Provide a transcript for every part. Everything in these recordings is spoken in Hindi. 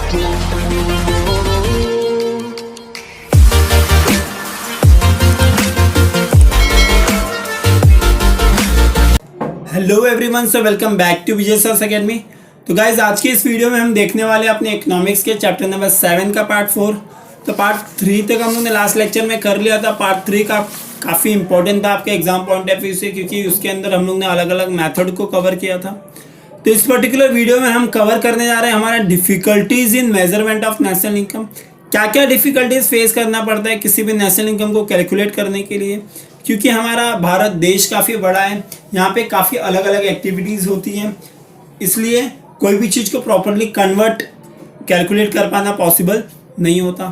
Hello everyone, so welcome back to Vijay sir's academy. तो गाइज आज की इस वीडियो में हम देखने वाले अपने इकोनॉमिक्स के चैप्टर नंबर 7 का पार्ट 4। तो पार्ट 3 तक हम लोगों ने लास्ट लेक्चर में कर लिया था। पार्ट 3 का काफ़ी इंपॉर्टेंट था आपके एग्जाम पॉइंट ऑफ व्यू से, क्योंकि उसके अंदर हम लोग ने अलग अलग मेथड को कवर किया था। तो इस पर्टिकुलर वीडियो में हम कवर करने जा रहे हैं हमारा difficulties in measurement of national income. क्या क्या डिफिकल्टीज फेस करना पड़ता है किसी भी नेशनल इनकम को कैलकुलेट करने के लिए, क्योंकि हमारा भारत देश काफ़ी बड़ा है, यहाँ पे काफ़ी अलग अलग एक्टिविटीज़ होती हैं, इसलिए कोई भी चीज़ को प्रॉपरली कन्वर्ट कैलकुलेट कर पाना पॉसिबल नहीं होता।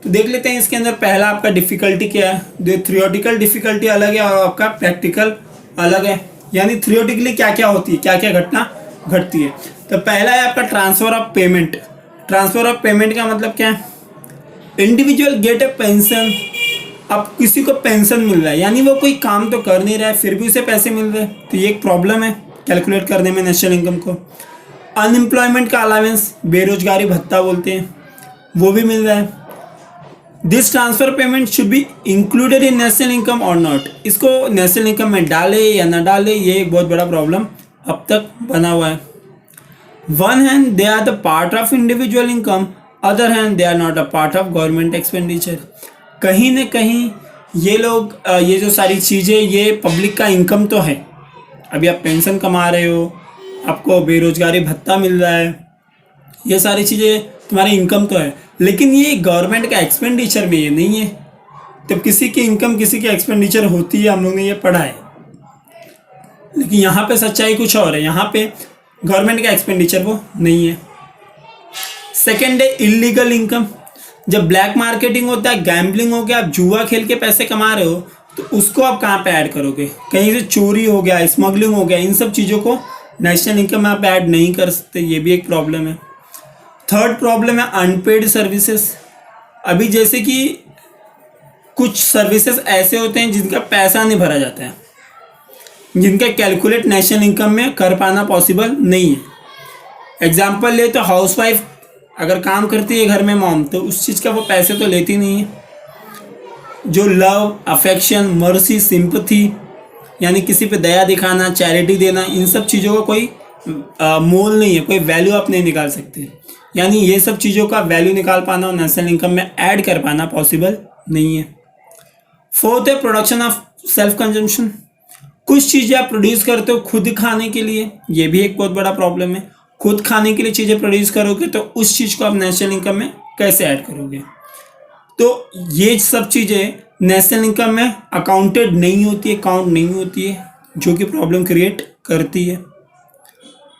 तो देख लेते हैं इसके अंदर पहला आपका डिफ़िकल्टी क्या है। जो थियोरेटिकल डिफ़िकल्टी अलग है और आपका प्रैक्टिकल अलग है, यानी थियोरेटिकली क्या क्या होती है, क्या क्या घटना घटती है। तो पहला है आपका transfer of payment. Transfer of payment का मतलब क्या है? इंडिविजुअल गेट ए पेंशन। अब किसी को पेंशन मिल रहा है, यानी वो कोई काम तो कर नहीं रहा है फिर भी उसे पैसे मिल रहे हैं, तो ये एक प्रॉब्लम है कैलकुलेट करने में नेशनल इनकम को। अनएम्प्लॉयमेंट का अलावेंस, बेरोजगारी भत्ता बोलते हैं, वो भी मिल रहा है। This transfer payment should be included in national income और नॉट। इसको नेशनल इनकम में डाले या ना डाले, ये एक बहुत बड़ा प्रॉब्लम अब तक बना हुआ है। One hand they are the part of individual income, other hand they are not a part of government expenditure. कहीं न कहीं ये लोग ये जो सारी चीज़ें ये पब्लिक का इनकम तो है। अभी आप पेंशन कमा रहे हो, आपको बेरोजगारी भत्ता मिल रहा है, ये सारी चीज़ें तुम्हारी इनकम तो है, लेकिन ये गवर्नमेंट का एक्सपेंडिचर में ये नहीं है। तब किसी की इनकम किसी की एक्सपेंडिचर होती है, हम लोग ने ये पढ़ा है, लेकिन यहाँ पे सच्चाई कुछ और है। यहाँ पे गवर्नमेंट का एक्सपेंडिचर वो नहीं है। सेकेंड है इलीगल इनकम। जब ब्लैक मार्केटिंग होता है, गैम्बलिंग हो गया, आप जुआ खेल के पैसे कमा रहे हो, तो उसको आप कहाँ पे ऐड करोगे? कहीं से चोरी हो गया, स्मगलिंग हो गया, इन सब चीज़ों को नेशनल इनकम में आप ऐड नहीं कर सकते, ये भी एक प्रॉब्लम है। थर्ड प्रॉब्लम है अनपेड सर्विसेज। अभी जैसे कि कुछ सर्विसेज ऐसे होते हैं जिनका पैसा नहीं भरा जाता है, जिनका कैलकुलेट नेशनल इनकम में कर पाना पॉसिबल नहीं है। एग्जाम्पल ले तो हाउसवाइफ अगर काम करती है घर में मॉम, तो उस चीज़ का वो पैसे तो लेती नहीं है। जो लव, अफेक्शन, मर्सी, सिंपथी, यानी किसी पे दया दिखाना, चैरिटी देना, इन सब चीज़ों का कोई मोल नहीं है, कोई वैल्यू आप नहीं निकाल सकते। यानी ये सब चीज़ों का वैल्यू निकाल पाना और नेशनल इनकम में ऐड कर पाना पॉसिबल नहीं है। फोर्थ है प्रोडक्शन ऑफ सेल्फ कंजम्पशन। कुछ चीज़ें आप प्रोड्यूस करते हो खुद खाने के लिए, ये भी एक बहुत बड़ा प्रॉब्लम है। खुद खाने के लिए चीज़ें प्रोड्यूस करोगे तो उस चीज़ को आप नेशनल इनकम में कैसे ऐड करोगे? तो ये सब चीज़ें नेशनल इनकम में अकाउंटेड नहीं होती है, काउंट नहीं होती है, जो कि प्रॉब्लम क्रिएट करती है।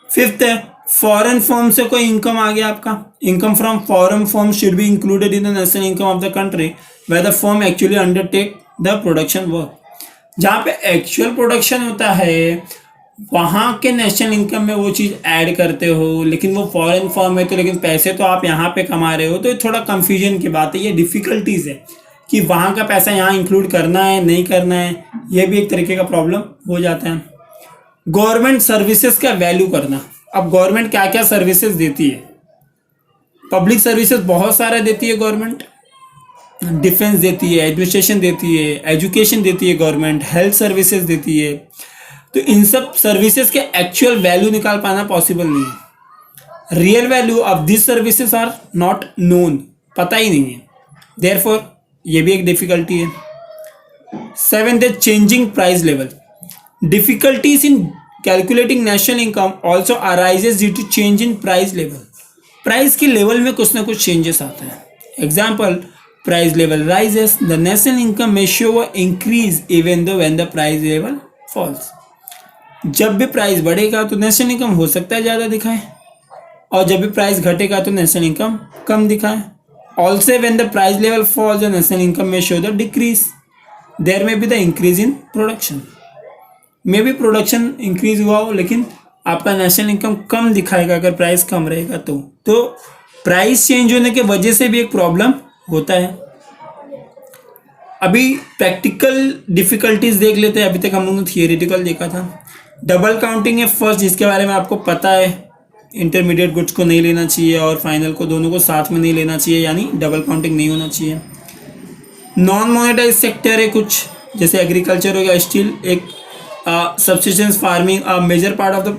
फिफ्थ है फॉरेन फर्म से कोई इनकम आ गया आपका, income from foreign firm should be included in the national income of the country where the firm actually undertake the production work. जहाँ पे एक्चुअल प्रोडक्शन होता है वहाँ के नेशनल इनकम में वो चीज़ ऐड करते हो, लेकिन वो फॉरेन फर्म है तो लेकिन पैसे तो आप यहाँ पे कमा रहे हो, तो थोड़ा कंफ्यूजन की बात है। ये डिफ़िकल्टीज़ है कि वहाँ का पैसा यहाँ इंक्लूड करना है नहीं करना है, ये भी एक तरीके का प्रॉब्लम हो जाता है। गवर्नमेंट सर्विसेज का वैल्यू करना। अब गवर्नमेंट क्या क्या सर्विसेज देती है? पब्लिक सर्विसेज बहुत सारा देती है गवर्नमेंट। डिफेंस देती है, एडमिनिस्ट्रेशन देती है, एजुकेशन देती है गवर्नमेंट, हेल्थ सर्विसेज देती है। तो इन सब सर्विसेज के एक्चुअल वैल्यू निकाल पाना पॉसिबल नहीं है। Real value of this services are not known, पता ही नहीं है, देयरफॉर ये भी एक डिफिकल्टी है। सेवेंथ है changing price level. Difficulties in calculating national income also arises due to change in price level. Price के लेवल में कुछ ना कुछ चेंजेस आते हैं। Example, price level rises, the national income में show a increase even though when the price level falls. जब भी प्राइस बढ़ेगा तो नेशनल इनकम हो सकता है ज़्यादा दिखाए, और जब भी प्राइस घटेगा तो नेशनल इनकम कम दिखाए। Also when the price level falls the national income में show the decrease, there may be the increase in production. May भी प्रोडक्शन इंक्रीज हुआ हो लेकिन आपका नेशनल इनकम कम दिखाएगा अगर प्राइस कम रहेगा तो प्राइस चेंज होने के वजह से भी एक प्रॉब्लम होता है। अभी प्रैक्टिकल डिफिकल्टीज देख लेते हैं। अभी तक हम लोगों ने थियोरेटिकल देखा था। डबल काउंटिंग है फर्स्ट, जिसके बारे में आपको पता है, इंटरमीडिएट गुड्स को नहीं लेना चाहिए और फाइनल को, दोनों को साथ में नहीं लेना चाहिए, यानी डबल काउंटिंग नहीं होना चाहिए। नॉन मोनेटाइज सेक्टर है कुछ, जैसे एग्रीकल्चर हो गया, स्टील, एक subsistence farming, major part of the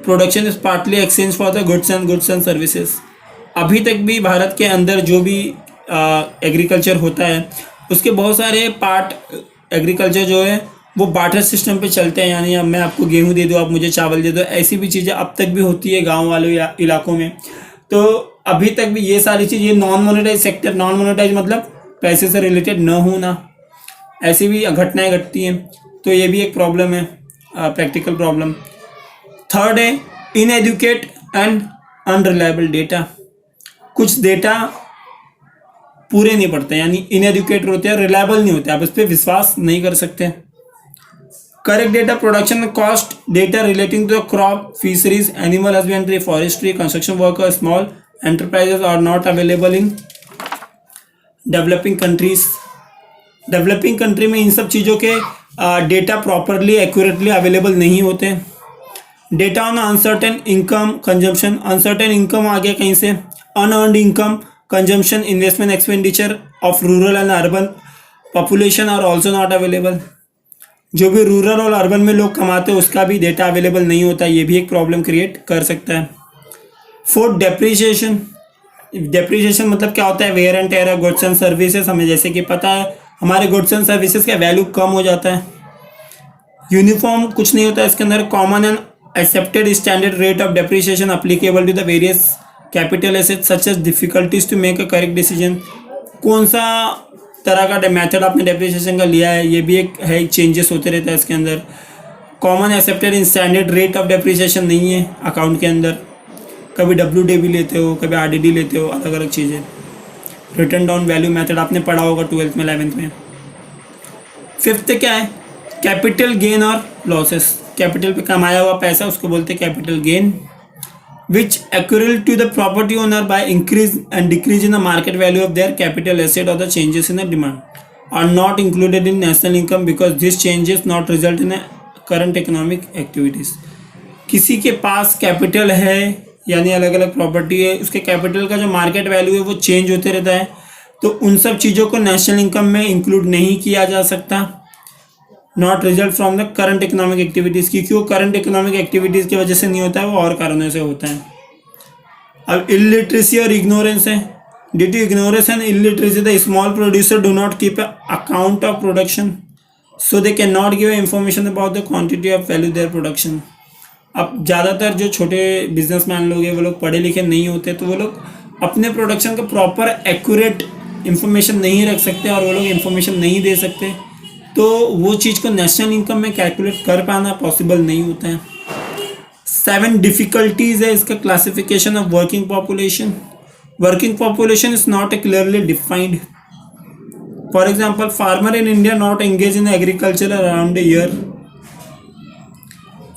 production is partly exchange for the goods and services. अभी तक भी भारत के अंदर जो भी एग्रीकल्चर होता है उसके बहुत सारे पार्ट एग्रीकल्चर जो है वो बार्टर सिस्टम पे चलते हैं, यानी अब मैं आपको गेहूं दे दूँ, आप मुझे चावल दे दो, ऐसी भी चीज़ें अब तक भी होती है गांव वाले इलाकों में। तो अभी तक भी ये सारी चीज़, ये non monetise sector, non monetise मतलब पैसे से रिलेटेड न होना, ऐसी भी घटनाएं घटती हैं। तो ये भी एक प्रॉब्लम है, प्रैक्टिकल प्रॉब्लम। थर्ड है इनएडुकेट एंड अनरिलायबल डेटा। कुछ डेटा पूरे नहीं पड़ते, यानी इनएडुकेट होते हैं, रिलायबल नहीं होते, आप इस पर विश्वास नहीं कर सकते। Correct data production cost data relating to the crop, fisheries, animal husbandry, forestry, construction worker, small enterprises are not available in developing countries. Developing country में इन सब चीज़ों के डेटा प्रॉपरली एक्यूरेटली अवेलेबल नहीं होते। Data on uncertain income consumption, uncertain income आ गया कहीं से, unearned income, consumption, investment, expenditure of rural and urban population are also not available. जो भी रूरल और अर्बन में लोग कमाते हैं उसका भी डेटा अवेलेबल नहीं होता, ये भी एक प्रॉब्लम क्रिएट कर सकता है। Fourth, depreciation. डेप्रीशिएशन मतलब क्या होता है, wear and tear of goods and services. हमें जैसे कि पता है हमारे गुड्स एंड सर्विसेज का वैल्यू कम हो जाता है। यूनिफॉर्म कुछ नहीं होता इसके अंदर। Common and accepted standard rate of depreciation applicable to the various capital assets such as difficulties to make a correct decision. कौन सा तरह का मेथड आपने डेप्रीशिएशन का लिया है, ये भी एक है, चेंजेस होते रहता है इसके अंदर। Common accepted standard rate of depreciation नहीं है अकाउंट के अंदर, कभी WDV लेते हो, कभी RDD लेते हो, अलग अलग चीज़ें। रिटर्न डाउन वैल्यू मेथड आपने पढ़ा होगा 12th में 11th में। फिफ्थ क्या है, कैपिटल गेन और लॉसेस। कैपिटल पे कमाया हुआ पैसा उसको बोलते हैं capital gain, which accrual to the property owner by increase and decrease in the market value of their capital asset or the changes in the demand are not included in national income because these changes not result in a current economic activities। किसी के पास कैपिटल है यानी अलग अलग प्रॉपर्टी है, उसके कैपिटल का जो मार्केट वैल्यू है वो चेंज होते रहता है, तो उन सब चीज़ों को नेशनल इनकम में इंक्लूड नहीं किया जा सकता। Not result from the current economic activities, क्योंकि वो करंट इकोनॉमिक एक्टिविटीज़ की वजह से नहीं होता है, वो और कारणों से होता है। अब इलिटरेसी और इग्नोरेंस है। Due to ignorance and illiteracy the small producer do not keep account of production so they can not give information about the quantity of value their production. अब ज़्यादातर जो छोटे बिजनेसमैन लोग हैं वो लोग पढ़े लिखे नहीं होते, तो वो लोग अपने प्रोडक्शन का प्रॉपर एक्यूरेट इंफॉर्मेशन नहीं रख सकते और वो लोग इंफॉर्मेशन नहीं दे सकते, तो वो चीज़ को नेशनल इनकम में कैलकुलेट कर पाना पॉसिबल नहीं होता है। 7 डिफिकल्टीज है इसका classification of working population. Working population is not clearly defined. For example, farmer in India not engage in agriculture around a year.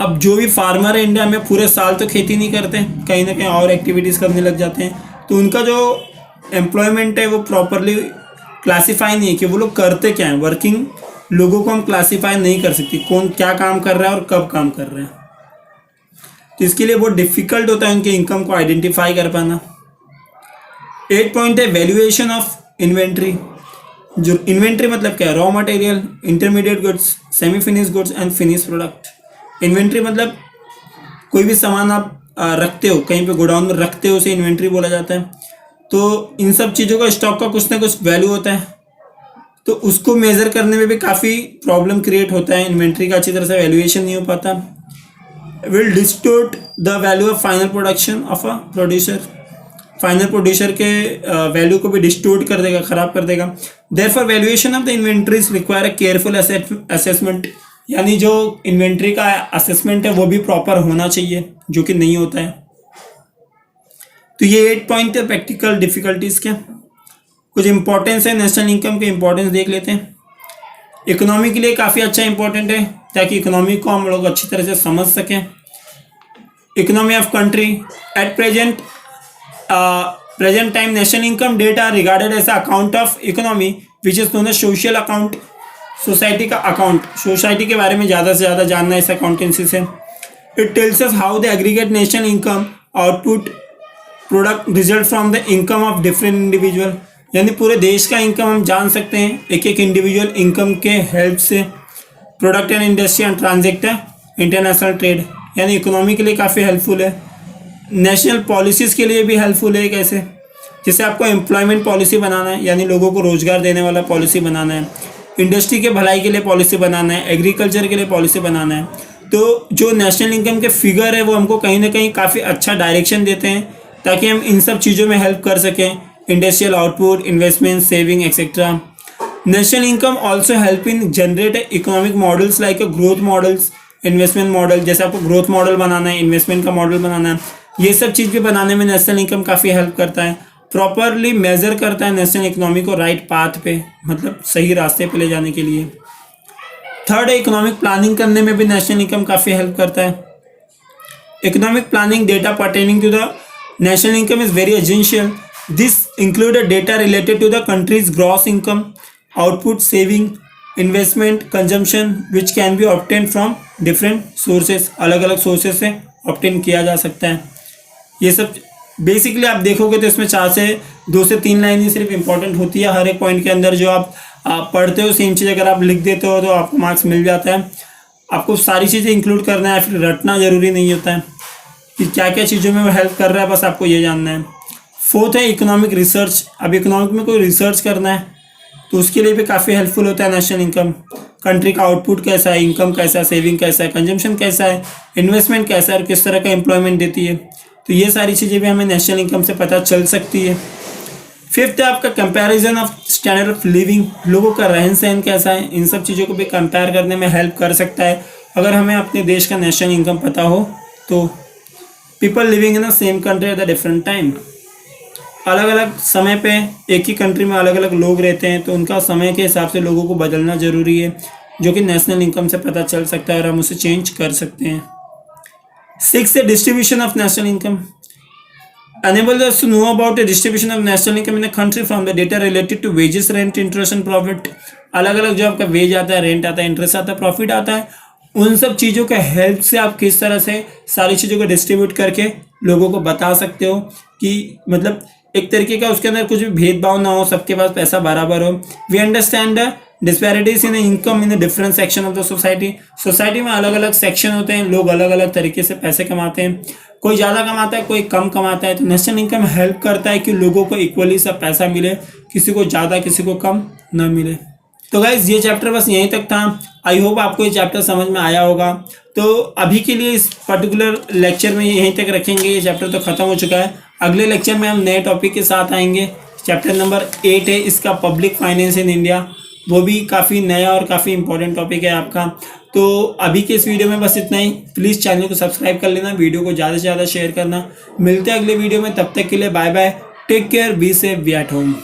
अब जो भी फार्मर है इंडिया में पूरे साल तो खेती नहीं करते, कहीं ना कहीं और एक्टिविटीज़ करने लग जाते हैं, तो उनका जो एम्प्लॉयमेंट है वो प्रॉपरली क्लासीफाई नहीं है कि वो लोग करते क्या हैं। वर्किंग लोगों को हम क्लासीफाई नहीं कर सकते कौन क्या काम कर रहा है और कब काम कर रहे हैं, तो इसके लिए बहुत डिफिकल्ट होता है उनके इनकम को आइडेंटिफाई कर पाना। 8 पॉइंट है वैल्यूएशन ऑफ इन्वेंट्री। जो इन्वेंट्री मतलब क्या है, raw material, intermediate goods, semi finish goods and finish product. Inventory मतलब कोई भी सामान आप रखते हो, कहीं पे गोडाउन में रखते हो, उसे इन्वेंट्री बोला जाता है। तो इन सब चीज़ों का स्टॉक का कुछ ना कुछ वैल्यू होता है, तो उसको मेज़र करने में भी काफ़ी प्रॉब्लम क्रिएट होता है। इन्वेंट्री का अच्छी तरह से वैल्यूएशन नहीं हो पाता। Will distort the value of final production of a producer. Final producer के वैल्यू को भी डिस्टोर्ट कर देगा, ख़राब कर देगा। Therefore valuation of the inventories require a careful assessment, यानी जो इन्वेंट्री का असेसमेंट है वो भी प्रॉपर होना चाहिए, जो कि नहीं होता है। तो ये 8 पॉइंट है प्रैक्टिकल डिफिकल्टीज के। कुछ इंपॉर्टेंस है, नेशनल इनकम के इंपॉर्टेंस देख लेते हैं। इकोनॉमी के लिए काफ़ी अच्छा इंपॉर्टेंट है, ताकि इकोनॉमी को हम लोग अच्छी तरह से समझ सकें। Economy of country at present time national income data regarded as account of economy which is known as social account. Society का अकाउंट, सोसाइटी के बारे में ज़्यादा से ज़्यादा जानना है इस अकाउंटेंसी से। It tells us how the aggregate national income output product result from the income of different individual, यानी पूरे देश का इनकम हम जान सकते हैं एक एक इंडिविजुअल इनकम के हेल्प से। Product and industry and ट्रांजेक्ट international trade, यानी इकोनॉमी के लिए काफ़ी हेल्पफुल है। नेशनल पॉलिसीज़ के लिए भी हेल्पफुल है। कैसे? जैसे आपको एम्प्लॉयमेंट पॉलिसी बनाना है, यानी लोगों को रोजगार देने वाला पॉलिसी बनाना है। इंडस्ट्री के भलाई के लिए पॉलिसी बनाना है। एग्रीकल्चर के लिए पॉलिसी बनाना है। तो जो नेशनल इनकम के फिगर है वो हमको कहीं ना कहीं काफ़ी अच्छा डायरेक्शन देते हैं ताकि हम इन सब चीज़ों में हेल्प कर सकें। Industrial output, investment, saving etcetera. National income also help in generate economic models like growth models, investment model. जैसे आपको ग्रोथ मॉडल बनाना है, इन्वेस्टमेंट का मॉडल बनाना है, ये सब चीज़ भी बनाने में नेशनल इनकम काफ़ी हेल्प करता है। प्रॉपरली मेजर करता है नेशनल इकोनॉमी को राइट पाथ पे, मतलब सही रास्ते पे ले जाने के लिए। थर्ड है इकोनॉमिक प्लानिंग करने में भी नेशनल इनकम काफ़ी हेल्प करता है। Economic planning data pertaining to the national income is very essential. This include data related to the country's gross income, output, saving, investment, consumption which can be obtain from different sources. अलग अलग सोर्सेज से ऑब्टेन किया जा सकता है। ये सब बेसिकली आप देखोगे तो इसमें 2 से 3 लाइन ही सिर्फ इंपॉर्टेंट होती है हर एक पॉइंट के अंदर। जो आप पढ़ते हो सेम चीज़ अगर आप लिख देते हो तो आपको मार्क्स मिल जाता है। आपको सारी चीज़ें इंक्लूड करना है, फिर रटना ज़रूरी नहीं होता है कि क्या क्या चीज़ों में वो हेल्प कर रहा है, बस आपको ये जानना है। फोर्थ है इकोनॉमिक रिसर्च। अब इकोनॉमिक में कोई रिसर्च करना है तो उसके लिए भी काफ़ी हेल्पफुल होता है नेशनल इनकम। कंट्री का आउटपुट कैसा है, इनकम कैसा है, सेविंग कैसा है, कंजम्पशन कैसा है, इन्वेस्टमेंट कैसा है और किस तरह का एम्प्लॉयमेंट देती है, तो ये सारी चीज़ें भी हमें नेशनल इनकम से पता चल सकती है। फिफ्थ है आपका comparison of standard of living. लोगों का रहन सहन कैसा है, इन सब चीज़ों को भी कंपेयर करने में हेल्प कर सकता है अगर हमें अपने देश का नेशनल इनकम पता हो तो। People living in the same country at the different time. अलग अलग समय पे एक ही कंट्री में अलग अलग लोग रहते हैं तो उनका समय के हिसाब से लोगों को बदलना ज़रूरी है, जो कि नेशनल इनकम से पता चल सकता है और हम उसे चेंज कर सकते हैं। 6 है distribution of national income. Enable us to know about the distribution of national income in a country from the data related to wages, rent, interest and profit। अलग अलग जो आपका वेज आता है, रेंट आता है, इंटरेस्ट आता है, प्रॉफिट आता है, उन सब चीज़ों के हेल्प से आप किस तरह से सारी चीज़ों को डिस्ट्रीब्यूट करके लोगों को बता सकते हो कि मतलब एक तरीके का उसके अंदर कुछ भी भेदभाव ना हो, सबके पास पैसा बराबर हो। We understand the disparities in income in different section of the society. Society में अलग अलग सेक्शन होते हैं, लोग अलग अलग तरीके से पैसे कमाते हैं, कोई ज़्यादा कमाता है, कोई कम कमाता है। तो नेशनल इनकम हेल्प करता है कि लोगों को इक्वली सब पैसा मिले, किसी को ज़्यादा किसी को कम ना मिले। तो गाइज ये चैप्टर बस यहीं तक था। आई होप आपको ये चैप्टर समझ में आया होगा। तो अभी के लिए इस पर्टिकुलर लेक्चर में यहीं तक रखेंगे, ये चैप्टर तो ख़त्म हो चुका है। अगले लेक्चर में हम नए टॉपिक के साथ आएंगे। चैप्टर नंबर 8 है इसका, पब्लिक फाइनेंस इन इंडिया। वो भी काफ़ी नया और काफ़ी इंपॉर्टेंट टॉपिक है आपका। तो अभी के इस वीडियो में बस इतना ही। प्लीज़ चैनल को सब्सक्राइब कर लेना, वीडियो को ज़्यादा से ज़्यादा शेयर करना। मिलते हैं अगले वीडियो में, तब तक के लिए bye bye, take care, be safe, be at home.